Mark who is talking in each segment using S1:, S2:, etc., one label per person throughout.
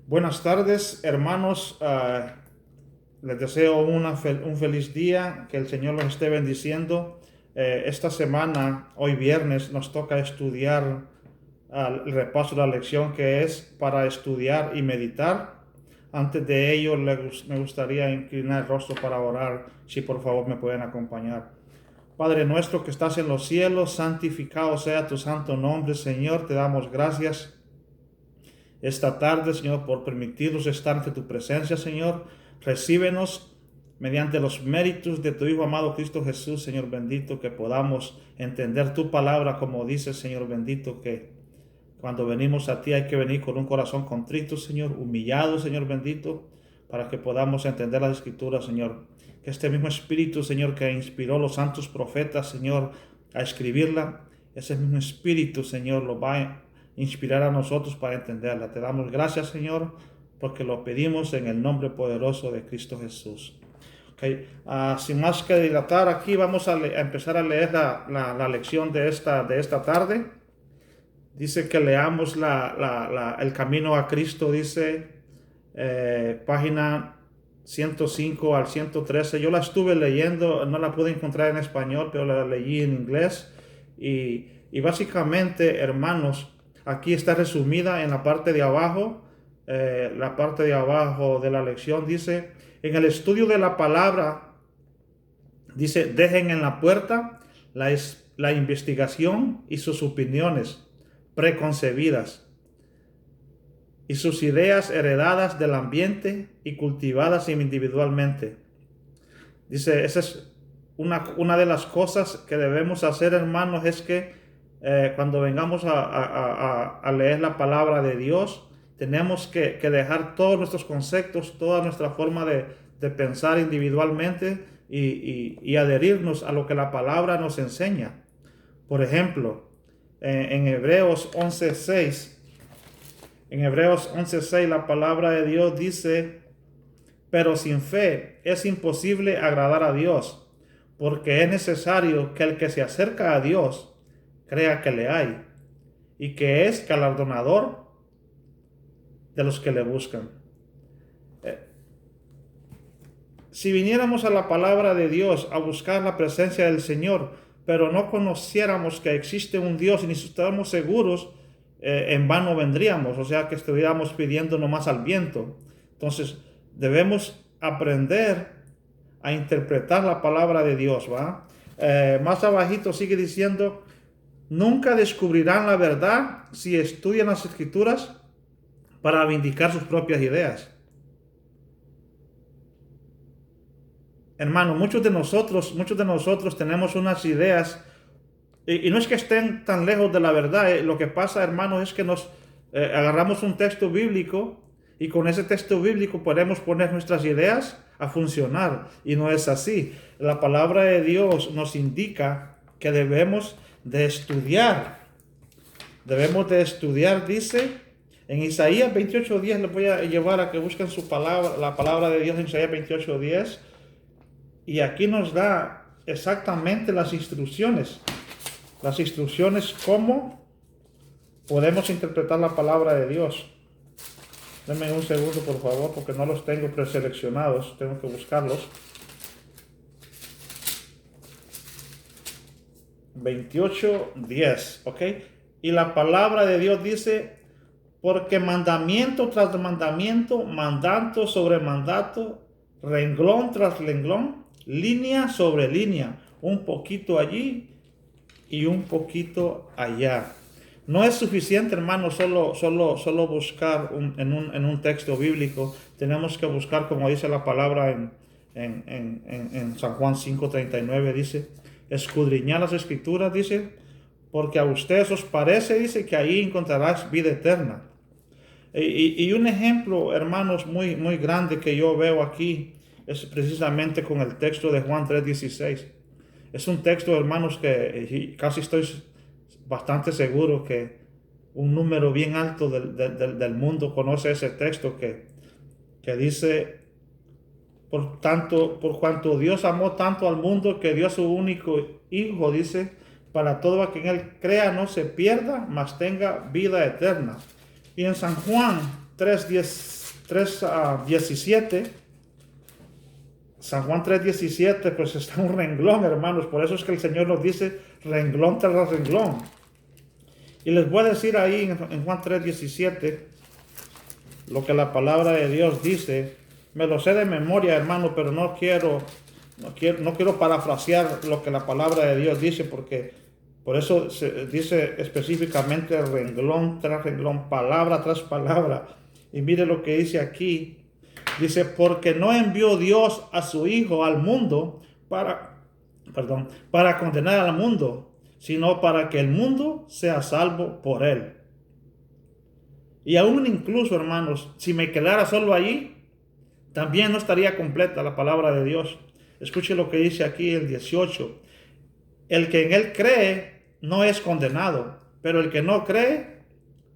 S1: Buenas tardes, hermanos. Les deseo un feliz día, que el Señor los esté bendiciendo. Esta semana, hoy viernes, nos toca estudiar el repaso de la lección que es para estudiar y meditar. Antes de ello, me gustaría inclinar el rostro para orar, si por favor me pueden acompañar. Padre nuestro que estás en los cielos, santificado sea tu santo nombre, Señor. Te damos gracias esta tarde, Señor, por permitirnos estar ante tu presencia, Señor. Recíbenos mediante los méritos de tu Hijo amado Cristo Jesús, Señor bendito, que podamos entender tu palabra como dice, Señor bendito, que cuando venimos a ti hay que venir con un corazón contrito, Señor, humillado, Señor bendito, para que podamos entender las Escrituras, Señor. Que este mismo Espíritu, Señor, que inspiró a los santos profetas, Señor, a escribirla, ese mismo Espíritu, Señor, lo va a inspirar a nosotros para entenderla. Te damos gracias, Señor, porque lo pedimos en el nombre poderoso de Cristo Jesús. Okay. Sin más que dilatar, aquí vamos a empezar a leer la lección de esta tarde. Dice que leamos el camino a Cristo, dice página 105 al 113. Yo la estuve leyendo, no la pude encontrar en español, pero la leí en inglés. Y básicamente, hermanos, aquí está resumida en la parte de abajo. La parte de abajo de la lección dice: en el estudio de la palabra, dice, dejen en la puerta la investigación y sus opiniones preconcebidas y sus ideas heredadas del ambiente y cultivadas individualmente. Dice, esa es una de las cosas que debemos hacer, hermanos, es que cuando vengamos a leer la palabra de Dios, tenemos que dejar todos nuestros conceptos, toda nuestra forma de pensar individualmente y adherirnos a lo que la palabra nos enseña. Por ejemplo, en Hebreos 11:6, la palabra de Dios dice: pero sin fe es imposible agradar a Dios, porque es necesario que el que se acerca a Dios crea que le hay y que es galardonador de los que le buscan. Si viniéramos a la palabra de Dios a buscar la presencia del Señor, pero no conociéramos que existe un Dios y ni estuviéramos seguros, en vano vendríamos, o sea que estuviéramos pidiendo nomás al viento. Entonces debemos aprender a interpretar la palabra de Dios, ¿va? Más abajito sigue diciendo: nunca descubrirán la verdad si estudian las Escrituras para vindicar sus propias ideas. Hermano, muchos de nosotros tenemos unas ideas y no es que estén tan lejos de la verdad. Lo que pasa, hermano, es que nos agarramos un texto bíblico y con ese texto bíblico podemos poner nuestras ideas a funcionar, y no es así. La palabra de Dios nos indica que debemos de estudiar. Dice en Isaías 28:10. Les voy a llevar a que busquen su palabra, la palabra de Dios en Isaías 28:10. Y aquí nos da exactamente las instrucciones cómo podemos interpretar la palabra de Dios. Denme un segundo, por favor, porque no los tengo preseleccionados, tengo que buscarlos. 28:10, ¿ok? Y la palabra de Dios dice: porque mandamiento tras mandamiento, mandato sobre mandato, renglón tras renglón, línea sobre línea, un poquito allí y un poquito allá. No es suficiente, hermano, solo buscar en un texto bíblico. Tenemos que buscar, como dice la palabra en San Juan 5:39, dice: escudriñad las Escrituras, dice, porque a ustedes os parece, dice, que ahí encontrarás vida eterna. Y un ejemplo, hermanos, muy, muy grande que yo veo aquí es precisamente con el texto de Juan 3:16. Es un texto, hermanos, que casi estoy bastante seguro que un número bien alto del mundo conoce ese texto que dice: por cuanto Dios amó tanto al mundo que dio a su único Hijo, dice, para todo aquel que en él crea no se pierda, mas tenga vida eterna. Y en San Juan 3:10 3:17, San Juan 3:17, pues está un renglón, hermanos. Por eso es que el Señor nos dice renglón tras renglón. Y les voy a decir ahí en Juan 3:17 lo que la palabra de Dios dice. Me lo sé de memoria, hermano, pero no quiero parafrasear lo que la palabra de Dios dice, porque por eso se dice específicamente renglón tras renglón, palabra tras palabra. Y mire lo que dice aquí. Dice, porque no envió Dios a su Hijo al mundo para condenar al mundo, sino para que el mundo sea salvo por él. Y aún incluso, hermanos, si me quedara solo allí, también no estaría completa la palabra de Dios. Escuche lo que dice aquí el 18. El que en él cree no es condenado, pero el que no cree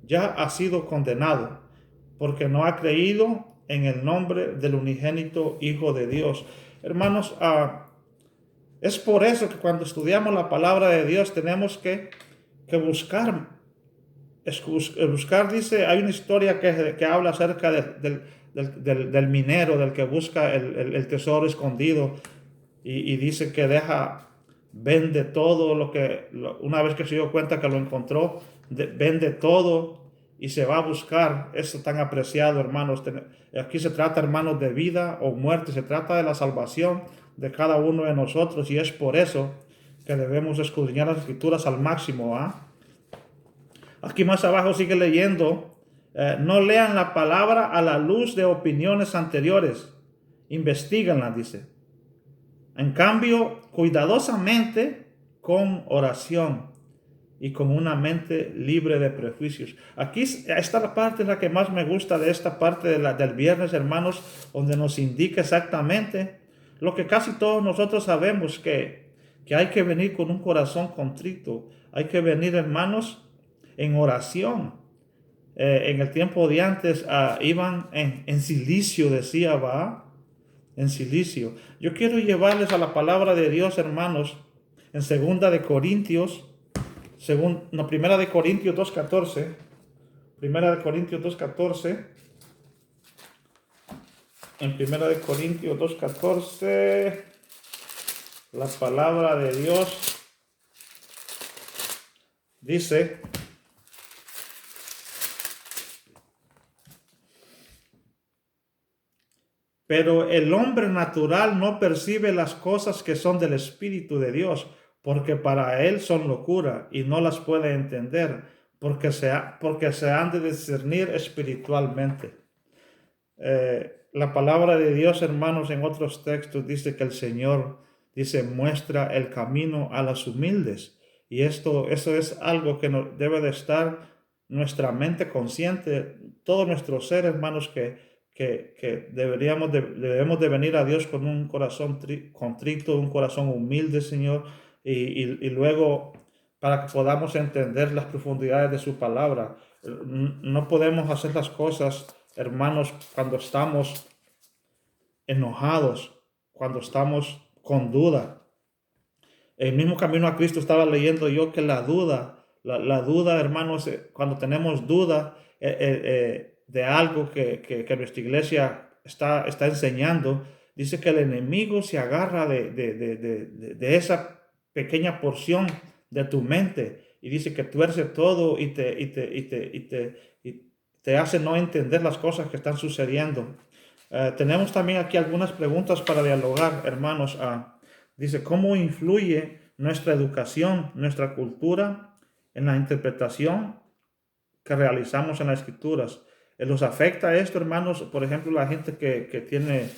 S1: ya ha sido condenado, porque no ha creído en el nombre del unigénito Hijo de Dios. Hermanos, es por eso que cuando estudiamos la palabra de Dios tenemos que buscar. Buscar, dice, hay una historia que habla acerca del minero, del que busca el tesoro escondido, y dice que vende todo una vez que se dio cuenta que lo encontró, vende todo y se va a buscar eso tan apreciado, hermanos. Aquí se trata, hermanos, de vida o muerte, se trata de la salvación de cada uno de nosotros, y es por eso que debemos escudriñar las escrituras al máximo. Aquí más abajo sigue leyendo, no lean la palabra a la luz de opiniones anteriores, investíganla, dice. En cambio, cuidadosamente con oración y con una mente libre de prejuicios. Aquí esta parte es la que más me gusta de esta parte del viernes, hermanos, donde nos indica exactamente lo que casi todos nosotros sabemos, que hay que venir con un corazón contrito. Hay que venir, hermanos, en oración. En el tiempo de antes iban en silicio, decía, en silicio. Yo quiero llevarles a la palabra de Dios, hermanos, en Primera de Corintios 2:14. Primera de Corintios 2:14. En Primera de Corintios 2:14, la palabra de Dios dice: pero el hombre natural no percibe las cosas que son del Espíritu de Dios, porque para él son locura y no las puede entender, porque se han de discernir espiritualmente. La palabra de Dios, hermanos, en otros textos dice que el Señor, dice, muestra el camino a los humildes. Y eso es algo que debe de estar nuestra mente consciente, todo nuestro ser, hermanos, que debemos de venir a Dios con un corazón contrito, un corazón humilde, Señor, y luego para que podamos entender las profundidades de su palabra. No podemos hacer las cosas, hermanos, cuando estamos enojados, cuando estamos con duda. El mismo camino a Cristo estaba leyendo yo que la duda, hermanos, cuando tenemos duda de algo que nuestra iglesia está enseñando, dice que el enemigo se agarra de esa pequeña porción de tu mente y dice que tuerce todo y te hace no entender las cosas que están sucediendo. Tenemos también aquí algunas preguntas para dialogar, hermanos. Dice, ¿cómo influye nuestra educación, nuestra cultura en la interpretación que realizamos en las escrituras? ¿Los afecta esto, hermanos? Por ejemplo, la gente que tiene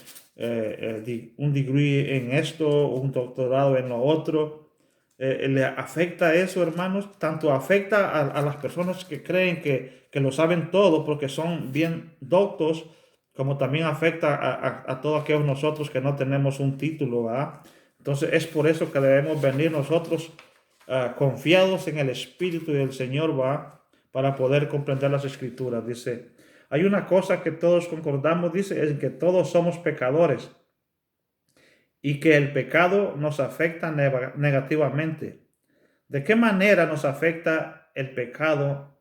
S1: un degree en esto, un doctorado en lo otro, ¿le afecta eso, hermanos? Tanto afecta a las personas que creen que lo saben todo porque son bien doctos, como también afecta a todos aquellos nosotros que no tenemos un título, ¿verdad? Entonces es por eso que debemos venir nosotros confiados en el Espíritu del Señor, ¿va? Para poder comprender las Escrituras. Dice, hay una cosa que todos concordamos, dice, es que todos somos pecadores y que el pecado nos afecta negativamente. ¿De qué manera nos afecta el pecado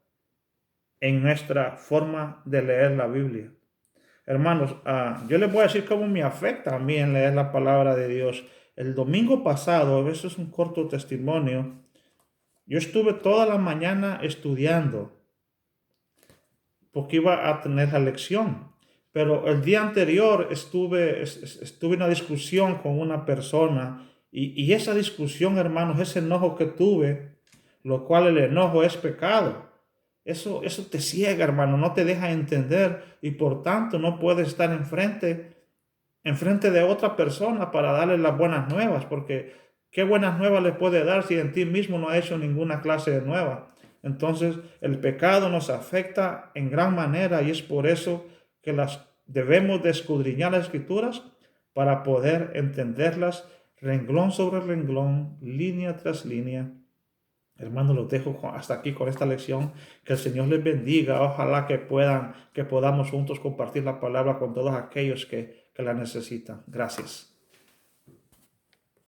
S1: en nuestra forma de leer la Biblia? Hermanos, yo les voy a decir cómo me afecta a mí en leer la palabra de Dios. El domingo pasado, eso es un corto testimonio, yo estuve toda la mañana estudiando porque iba a tener la lección. Pero el día anterior estuve en una discusión con una persona y esa discusión, hermanos, ese enojo que tuve, lo cual el enojo es pecado. Eso te ciega, hermano, no te deja entender y por tanto no puedes estar enfrente de otra persona para darle las buenas nuevas, porque ¿qué buenas nuevas le puede dar si en ti mismo no ha hecho ninguna clase de nueva? Entonces, el pecado nos afecta en gran manera y es por eso que las debemos de escudriñar las escrituras para poder entenderlas renglón sobre renglón, línea tras línea. Hermanos, los dejo hasta aquí con esta lección. Que el Señor les bendiga. Ojalá que podamos juntos compartir la palabra con todos aquellos que la necesitan. Gracias.